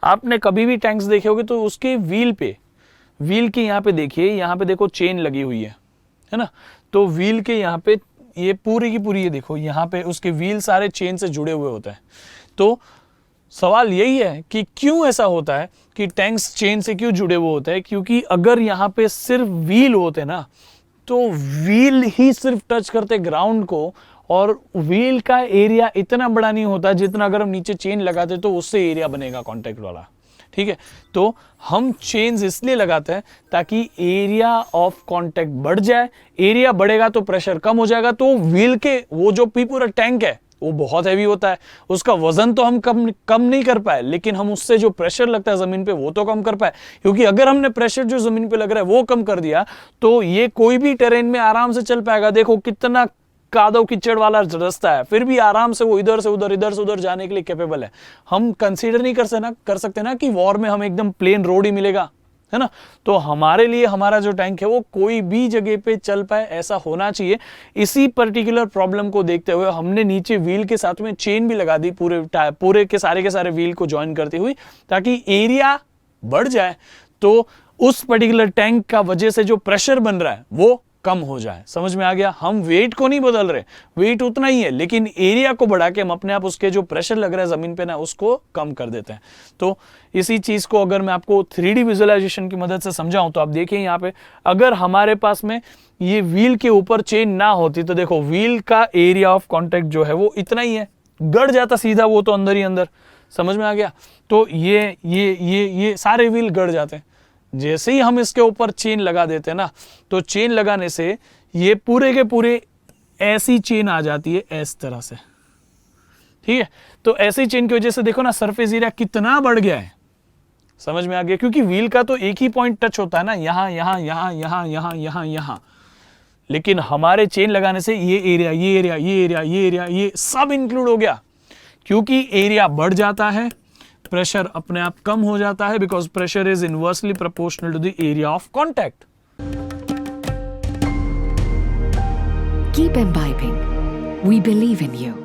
आपने कभी भी टैंक्स देखे होंगे तो उसके व्हील के यहाँ पे देखिए, यहाँ पे देखो चेन लगी हुई है ना। तो व्हील के यहाँ पे ये पूरी की पूरी, ये देखो यहाँ पे उसके व्हील सारे चेन से जुड़े हुए होते हैं। तो सवाल यही है कि क्यों ऐसा होता है कि टैंक्स चेन से क्यों जुड़े हुए होते हैं, क्योंकि अगर यहाँ पे सिर्फ व्हील होते ना तो व्हील ही सिर्फ टच करते ग्राउंड को, और व्हील का एरिया इतना बड़ा नहीं होता जितना अगर हम नीचे चेन लगाते तो उससे एरिया बनेगा कांटेक्ट वाला। ठीक है, तो हम चेन्स इसलिए लगाते हैं ताकि एरिया ऑफ कांटेक्ट बढ़ जाए। एरिया बढ़ेगा तो प्रेशर कम हो जाएगा। तो व्हील के वो जो पूरा टैंक है वो बहुत हैवी होता है, उसका वजन तो हम कम नहीं कर पाए, लेकिन हम उससे जो प्रेशर लगता है जमीन पे वो तो कम कर पाए। क्योंकि अगर हमने प्रेशर जो जमीन पे लग रहा है वो कम कर दिया तो ये कोई भी टेरेन में आराम से चल पाएगा। देखो कितना कादव कीचड़ वाला रास्ता है, फिर भी आराम से वो इधर से उधर जाने के लिए कैपेबल है। हम कंसीडर नहीं कर सकते ना कि वॉर में हमें एकदम प्लेन रोड ही मिलेगा, है ना। तो हमारे लिए हमारा जो टैंक है वो कोई भी जगह पे चल पाए ऐसा होना चाहिए। इसी पर्टिकुलर प्रॉब्लम को देखते हुए हमने नीचे व्हील के साथ में चेन भी लगा दी पूरे के सारे व्हील को ज्वाइन करती हुई, ताकि एरिया बढ़ जाए तो उस पर्टिकुलर टैंक का वजह से जो प्रेशर बन रहा है वो कम हो जाए। समझ में आ गया? हम वेट को नहीं बदल रहे, वेट उतना ही है, लेकिन एरिया को बढ़ा के हम अपने आप उसके जो प्रेशर लग रहा है जमीन पे ना उसको कम कर देते हैं। तो इसी चीज को अगर मैं आपको 3D विजुअलाइजेशन की मदद से समझाऊं तो आप देखिए यहाँ पे, अगर हमारे पास में ये व्हील के ऊपर चेन ना होती तो देखो व्हील का एरिया ऑफ कॉन्टेक्ट जो है वो इतना ही है, गड़ जाता सीधा वो तो अंदर ही अंदर। समझ में आ गया? तो ये सारे व्हील गड़ जाते हैं। जैसे ही हम इसके ऊपर चेन लगा देते हैं ना, तो चेन लगाने से ये पूरे के पूरे ऐसी चेन आ जाती है इस तरह से। ठीक है, तो ऐसी चेन की वजह से देखो ना सरफेस एरिया कितना बढ़ गया है। समझ में आ गया? क्योंकि व्हील का तो एक ही पॉइंट टच होता है ना, यहां यहां यहां यहां यहां यहां यहां, लेकिन हमारे चेन लगाने से ये एरिया ये सब इंक्लूड हो गया। क्योंकि एरिया बढ़ जाता है, प्रेशर अपने आप कम हो जाता है, because pressure is inversely proportional to the area of contact. Keep imbibing. We believe in you.